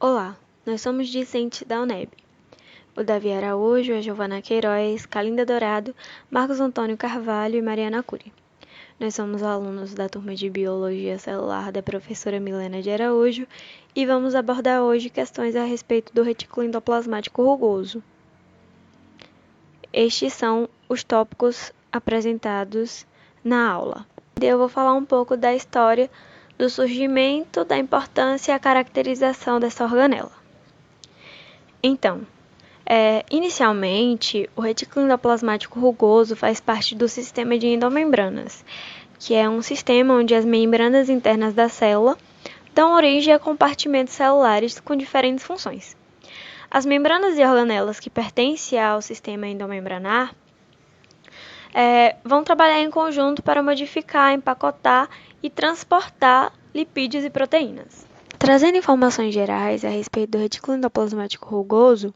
Olá, nós somos discentes da UNEB. O Davi Araújo, a Giovana Queiroz, Calinda Dourado, Marcos Antônio Carvalho e Mariana Cury. Nós somos alunos da turma de Biologia Celular da professora Milena de Araújo e vamos abordar hoje questões a respeito do retículo endoplasmático rugoso. Estes são os tópicos apresentados na aula. Eu vou falar um pouco da história do surgimento, da importância e a caracterização dessa organela. Então, inicialmente, o retículo endoplasmático rugoso faz parte do sistema de endomembranas, que é um sistema onde as membranas internas da célula dão origem a compartimentos celulares com diferentes funções. As membranas e organelas que pertencem ao sistema endomembranar vão trabalhar em conjunto para modificar, empacotar e transportar lipídios e proteínas. Trazendo informações gerais a respeito do retículo endoplasmático rugoso,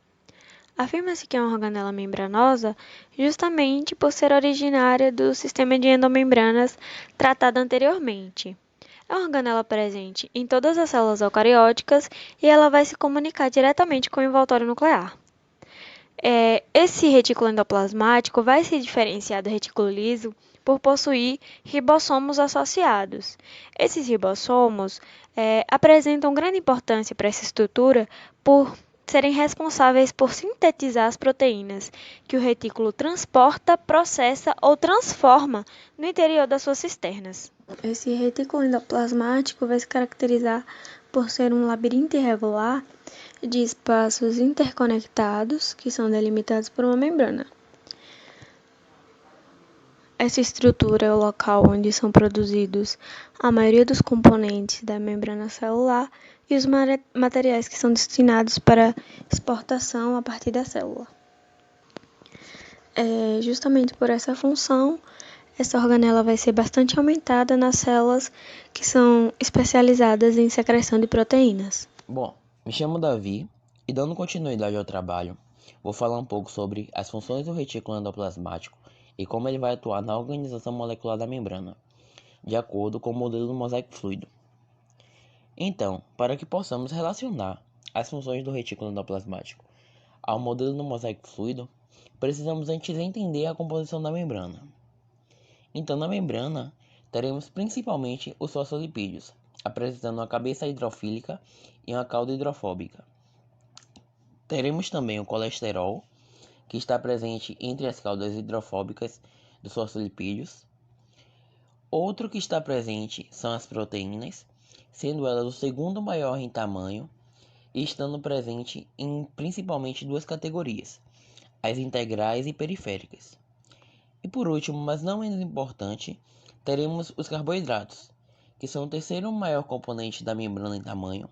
afirma-se que é uma organela membranosa justamente por ser originária do sistema de endomembranas tratado anteriormente. É uma organela presente em todas as células eucarióticas e ela vai se comunicar diretamente com o envoltório nuclear. Esse retículo endoplasmático vai se diferenciar do retículo liso por possuir ribossomos associados. Esses ribossomos apresentam grande importância para essa estrutura por serem responsáveis por sintetizar as proteínas que o retículo transporta, processa ou transforma no interior das suas cisternas. Esse retículo endoplasmático vai se caracterizar por ser um labirinto irregular de espaços interconectados que são delimitados por uma membrana. Essa estrutura é o local onde são produzidos a maioria dos componentes da membrana celular e os materiais que são destinados para exportação a partir da célula. Justamente por essa função, essa organela vai ser bastante aumentada nas células que são especializadas em secreção de proteínas. Bom, me chamo Davi e dando continuidade ao trabalho, vou falar um pouco sobre as funções do retículo endoplasmático e como ele vai atuar na organização molecular da membrana, de acordo com o modelo do mosaico fluido. Então, para que possamos relacionar as funções do retículo endoplasmático ao modelo do mosaico fluido, precisamos antes entender a composição da membrana. Então, na membrana, teremos principalmente os fosfolipídios, apresentando uma cabeça hidrofílica e uma cauda hidrofóbica. Teremos também o colesterol, que está presente entre as caudas hidrofóbicas dos fosfolipídios. Outro que está presente são as proteínas, sendo elas o segundo maior em tamanho e estando presente em principalmente duas categorias, as integrais e periféricas. E por último, mas não menos importante, teremos os carboidratos, que são o terceiro maior componente da membrana em tamanho,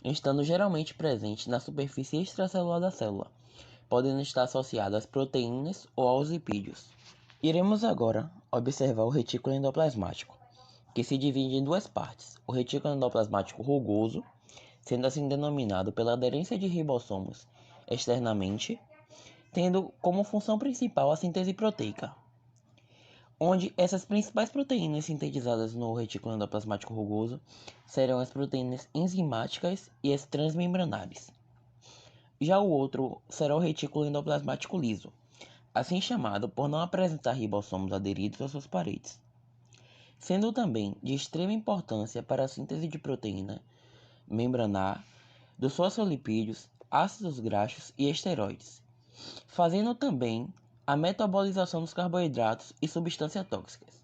estando geralmente presentes na superfície extracelular da célula, podendo estar associado às proteínas ou aos lipídios. Iremos agora observar o retículo endoplasmático, que se divide em duas partes: o retículo endoplasmático rugoso, sendo assim denominado pela aderência de ribossomos externamente, tendo como função principal a síntese proteica, onde essas principais proteínas sintetizadas no retículo endoplasmático rugoso serão as proteínas enzimáticas e as transmembranares. Já o outro será o retículo endoplasmático liso, assim chamado por não apresentar ribossomos aderidos às suas paredes, sendo também de extrema importância para a síntese de proteína membranar, dos fosfolipídios, ácidos graxos e esteroides, fazendo também a metabolização dos carboidratos e substâncias tóxicas.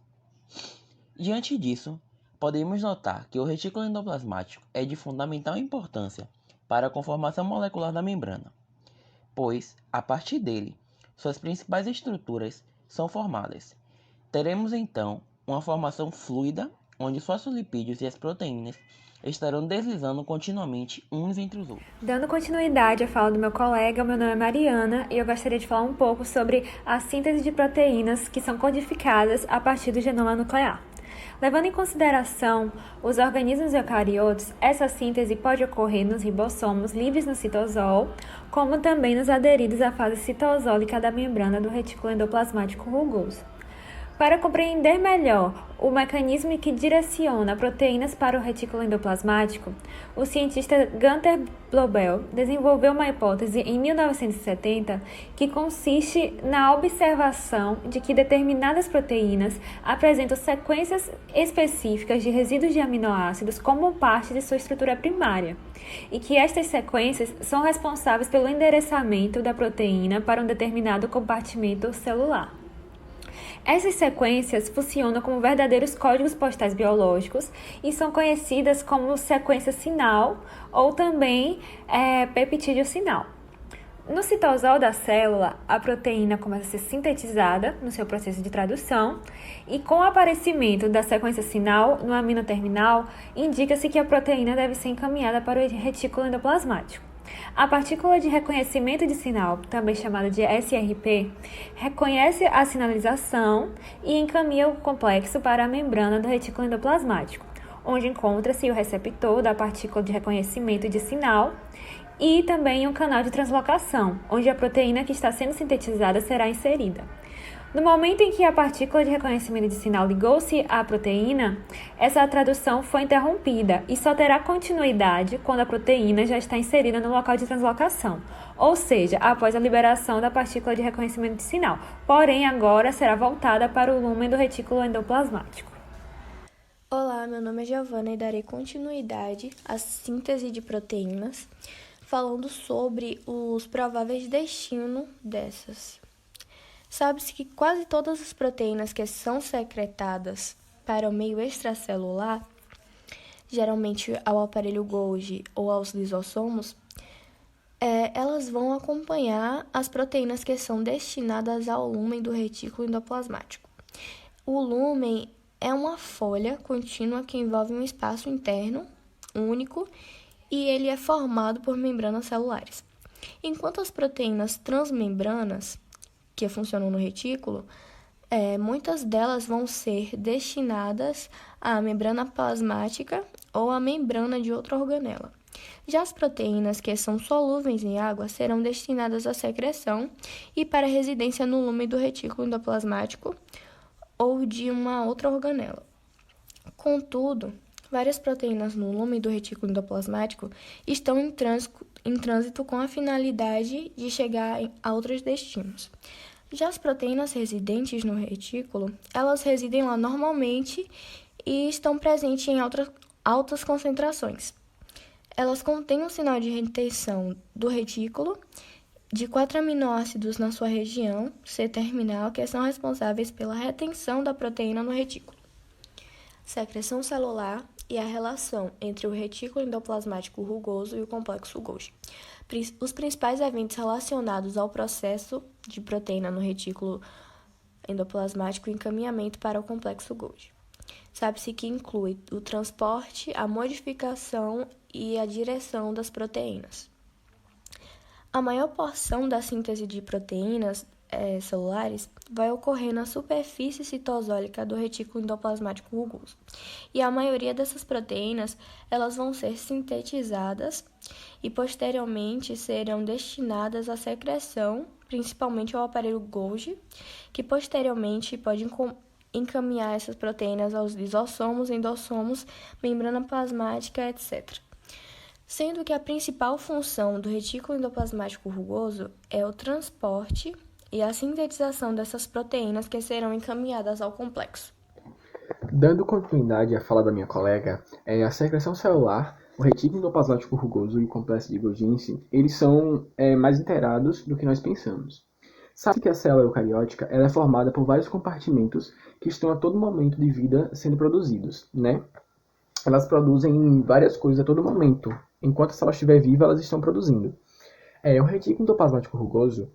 Diante disso, podemos notar que o retículo endoplasmático é de fundamental importância para a conformação molecular da membrana, pois, a partir dele, suas principais estruturas são formadas. Teremos então uma formação fluida, onde os fosfolipídios e as proteínas estarão deslizando continuamente uns entre os outros. Dando continuidade à fala do meu colega, meu nome é Mariana e eu gostaria de falar um pouco sobre a síntese de proteínas que são codificadas a partir do genoma nuclear. Levando em consideração os organismos eucariotos, essa síntese pode ocorrer nos ribossomos livres no citosol, como também nos aderidos à fase citosólica da membrana do retículo endoplasmático rugoso. Para compreender melhor o mecanismo que direciona proteínas para o retículo endoplasmático, o cientista Gunther Blobel desenvolveu uma hipótese em 1970 que consiste na observação de que determinadas proteínas apresentam sequências específicas de resíduos de aminoácidos como parte de sua estrutura primária, e que estas sequências são responsáveis pelo endereçamento da proteína para um determinado compartimento celular. Essas sequências funcionam como verdadeiros códigos postais biológicos e são conhecidas como sequência sinal ou também peptídeo sinal. No citosol da célula, a proteína começa a ser sintetizada no seu processo de tradução e, com o aparecimento da sequência sinal no amino terminal, indica-se que a proteína deve ser encaminhada para o retículo endoplasmático. A partícula de reconhecimento de sinal, também chamada de SRP, reconhece a sinalização e encaminha o complexo para a membrana do retículo endoplasmático, onde encontra-se o receptor da partícula de reconhecimento de sinal e também um canal de translocação, onde a proteína que está sendo sintetizada será inserida. No momento em que a partícula de reconhecimento de sinal ligou-se à proteína, essa tradução foi interrompida e só terá continuidade quando a proteína já está inserida no local de translocação, ou seja, após a liberação da partícula de reconhecimento de sinal, porém agora será voltada para o lúmen do retículo endoplasmático. Olá, meu nome é Giovana e darei continuidade à síntese de proteínas, falando sobre os prováveis destinos dessas. Sabe-se que quase todas as proteínas que são secretadas para o meio extracelular, geralmente ao aparelho Golgi ou aos lisossomos, elas vão acompanhar as proteínas que são destinadas ao lúmen do retículo endoplasmático. O lúmen é uma folha contínua que envolve um espaço interno único e ele é formado por membranas celulares. Enquanto as proteínas transmembranas, que funcionam no retículo, muitas delas vão ser destinadas à membrana plasmática ou à membrana de outra organela. Já as proteínas que são solúveis em água serão destinadas à secreção e para residência no lúmen do retículo endoplasmático ou de uma outra organela. Contudo, várias proteínas no lúmen do retículo endoplasmático estão em trânsito com a finalidade de chegar a outros destinos. Já as proteínas residentes no retículo, elas residem lá normalmente e estão presentes em altas concentrações. Elas contêm um sinal de retenção do retículo de 4 aminoácidos na sua região C-terminal, que são responsáveis pela retenção da proteína no retículo. Secreção celular e a relação entre o retículo endoplasmático rugoso e o complexo Golgi. Os principais eventos relacionados ao processo de proteína no retículo endoplasmático e encaminhamento para o complexo Golgi. Sabe-se que inclui o transporte, a modificação e a direção das proteínas. A maior porção da síntese de proteínas celulares vai ocorrer na superfície citosólica do retículo endoplasmático rugoso. E a maioria dessas proteínas, elas vão ser sintetizadas e posteriormente serão destinadas à secreção, principalmente ao aparelho Golgi, que posteriormente pode encaminhar essas proteínas aos lisossomos, endossomos, membrana plasmática, etc. Sendo que a principal função do retículo endoplasmático rugoso é o transporte e a sintetização dessas proteínas que serão encaminhadas ao complexo. Dando continuidade à fala da minha colega, a secreção celular, o retículo endoplasmático rugoso e o complexo de Golgi, eles são mais integrados do que nós pensamos. Sabe que a célula eucariótica ela é formada por vários compartimentos que estão a todo momento de vida sendo produzidos, né? Elas produzem várias coisas a todo momento. Enquanto a célula estiver viva, elas estão produzindo. O retículo endoplasmático rugoso,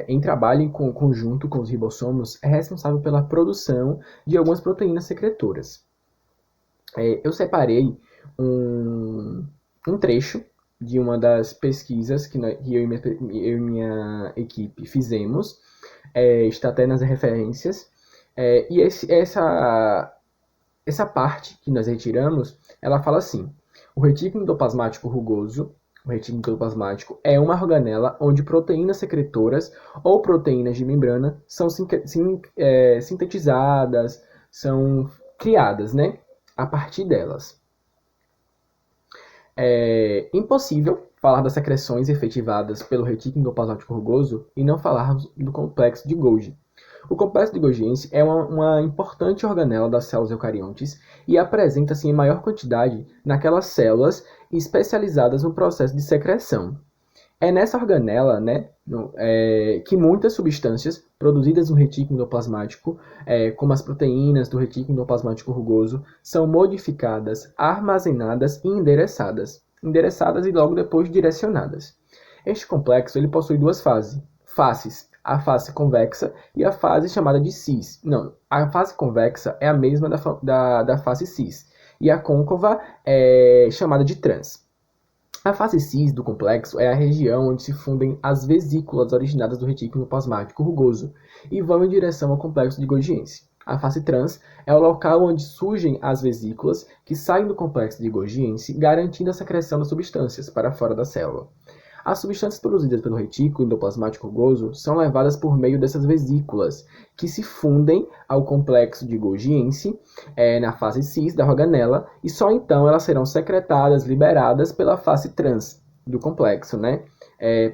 em trabalho em conjunto com os ribossomos, é responsável pela produção de algumas proteínas secretoras. Eu separei um trecho de uma das pesquisas que eu e minha equipe fizemos, está até nas referências, e essa parte que nós retiramos, ela fala assim: o retículo endoplasmático rugoso O retículo endoplasmático é uma organela onde proteínas secretoras ou proteínas de membrana são sintetizadas, são criadas, né, a partir delas. É impossível falar das secreções efetivadas pelo retículo endoplasmático rugoso e não falarmos do complexo de Golgi. O complexo de Golgiense é uma importante organela das células eucariontes e apresenta-se em maior quantidade naquelas células especializadas no processo de secreção. É nessa organela, né, que muitas substâncias produzidas no retículo endoplasmático, como as proteínas do retículo endoplasmático rugoso, são modificadas, armazenadas e endereçadas e logo depois direcionadas. Este complexo ele possui duas faces, a face convexa e a fase chamada de cis. Não, a face convexa é a mesma da face cis, e a côncava é chamada de trans. A face cis do complexo é a região onde se fundem as vesículas originadas do retículo endoplasmático rugoso e vão em direção ao complexo de Golgiense. A face trans é o local onde surgem as vesículas que saem do complexo de Golgiense, garantindo a secreção das substâncias para fora da célula. As substâncias produzidas pelo retículo endoplasmático rugoso são levadas por meio dessas vesículas, que se fundem ao complexo de Golgiense, na fase cis da organela, e só então elas serão secretadas, liberadas pela face trans do complexo, né,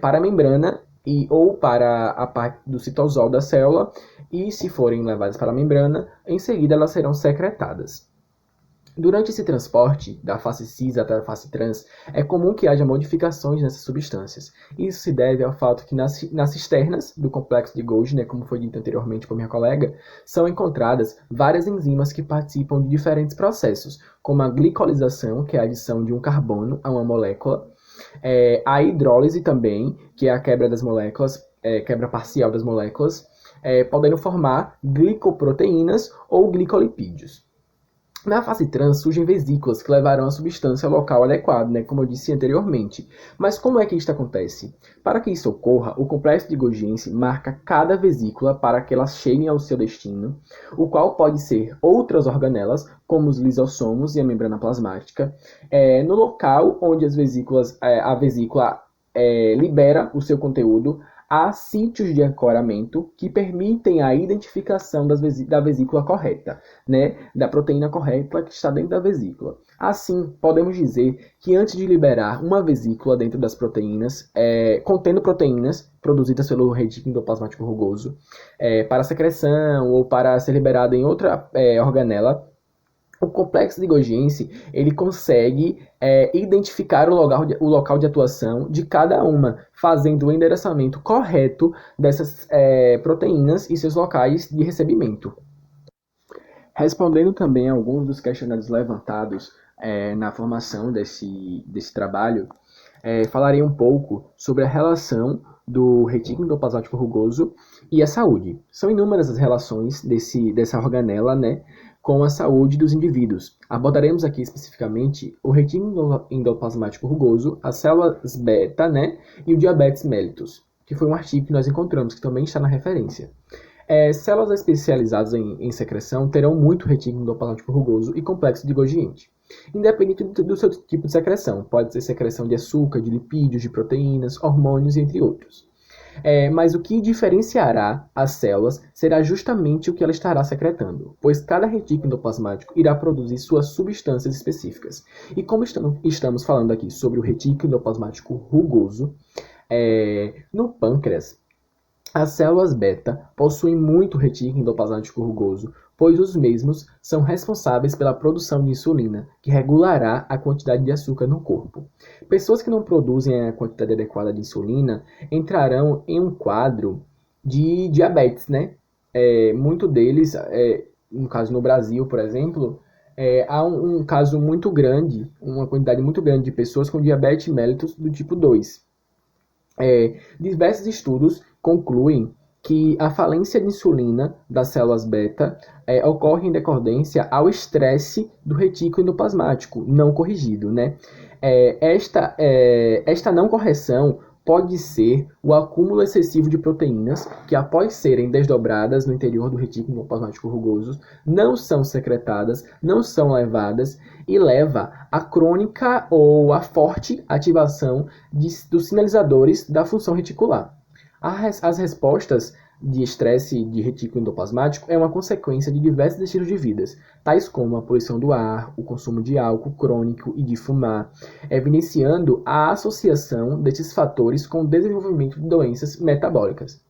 para a membrana ou para a parte do citosol da célula, e se forem levadas para a membrana, em seguida elas serão secretadas. Durante esse transporte da face cis até a face trans, é comum que haja modificações nessas substâncias. Isso se deve ao fato que nas cisternas do complexo de Golgi, né, como foi dito anteriormente por minha colega, são encontradas várias enzimas que participam de diferentes processos, como a glicolização, que é a adição de um carbono a uma molécula, a hidrólise também, que é a quebra das moléculas, quebra parcial das moléculas, podendo formar glicoproteínas ou glicolipídios. Na fase trans surgem vesículas que levarão a substância ao local adequado, né, como eu disse anteriormente. Mas como é que isso acontece? Para que isso ocorra, o complexo de Golgiense marca cada vesícula para que elas cheguem ao seu destino, o qual pode ser outras organelas, como os lisossomos e a membrana plasmática, no local onde a vesícula libera o seu conteúdo. Há sítios de ancoramento que permitem a identificação da vesícula correta, né, da proteína correta que está dentro da vesícula. Assim, podemos dizer que antes de liberar uma vesícula dentro das proteínas, contendo proteínas produzidas pelo retículo endoplasmático rugoso, para secreção ou para ser liberada em outra organela, o complexo de Golgiense ele consegue identificar o local de atuação de cada uma, fazendo o endereçamento correto dessas proteínas e seus locais de recebimento. Respondendo também a alguns dos questionários levantados na formação desse trabalho, falarei um pouco sobre a relação do retículo endoplasmático rugoso e a saúde. São inúmeras as relações dessa organela, né, com a saúde dos indivíduos. Abordaremos aqui especificamente o retículo endoplasmático rugoso, as células beta, né, e o diabetes mellitus, que foi um artigo que nós encontramos, que também está na referência. Células especializadas em secreção terão muito retículo endoplasmático rugoso e complexo de Golgi, independente do seu tipo de secreção. Pode ser secreção de açúcar, de lipídios, de proteínas, hormônios, entre outros. Mas o que diferenciará as células será justamente o que ela estará secretando, pois cada retículo endoplasmático irá produzir suas substâncias específicas. E como estamos falando aqui sobre o retículo endoplasmático rugoso, no pâncreas, as células beta possuem muito retículo endoplasmático rugoso, pois os mesmos são responsáveis pela produção de insulina, que regulará a quantidade de açúcar no corpo. Pessoas que não produzem a quantidade adequada de insulina entrarão em um quadro de diabetes, né? Muito deles, no caso no Brasil, por exemplo, há um caso muito grande, uma quantidade muito grande de pessoas com diabetes mellitus do tipo 2. Diversos estudos concluem que a falência de insulina das células beta ocorre em decorrência ao estresse do retículo endoplasmático não corrigido, né? Esta não correção pode ser o acúmulo excessivo de proteínas que, após serem desdobradas no interior do retículo endoplasmático rugoso, não são secretadas, não são levadas e leva à crônica ou à forte ativação dos sinalizadores da função reticular. As respostas de estresse de retículo endoplasmático é uma consequência de diversos estilos de vida, tais como a poluição do ar, o consumo de álcool crônico e de fumar, evidenciando a associação desses fatores com o desenvolvimento de doenças metabólicas.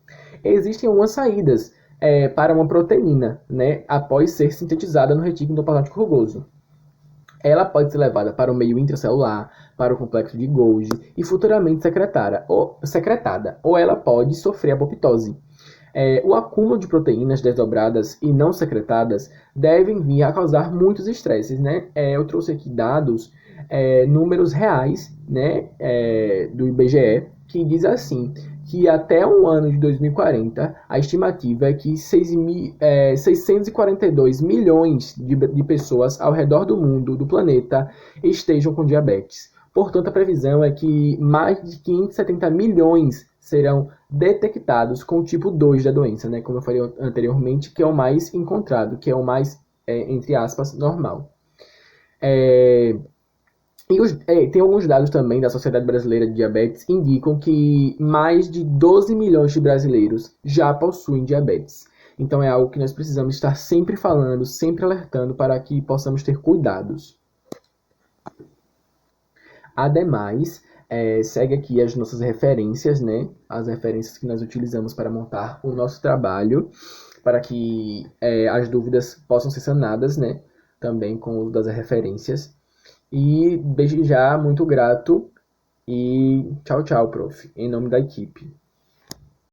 Existem algumas saídas para uma proteína, né, após ser sintetizada no retículo endoplasmático rugoso. Ela pode ser levada para o meio intracelular, para o complexo de Golgi e futuramente secretada, ou ela pode sofrer apoptose. O acúmulo de proteínas desdobradas e não secretadas devem vir a causar muitos estresses, né? Eu trouxe aqui dados, números reais, né, do IBGE, que diz assim, que até o ano de 2040, a estimativa é que 642 milhões de pessoas ao redor do mundo, do planeta, estejam com diabetes. Portanto, a previsão é que mais de 570 milhões serão detectados com o tipo 2 da doença, né? Como eu falei anteriormente, que é o mais encontrado, que é o mais, entre aspas, normal. Tem alguns dados também da Sociedade Brasileira de Diabetes que indicam que mais de 12 milhões de brasileiros já possuem diabetes. Então é algo que nós precisamos estar sempre falando, sempre alertando para que possamos ter cuidados. Ademais, segue aqui as nossas referências, né? As referências que nós utilizamos para montar o nosso trabalho, para que as dúvidas possam ser sanadas, né? Também com o uso das referências. E desde já, muito grato e tchau, tchau, prof. Em nome da equipe.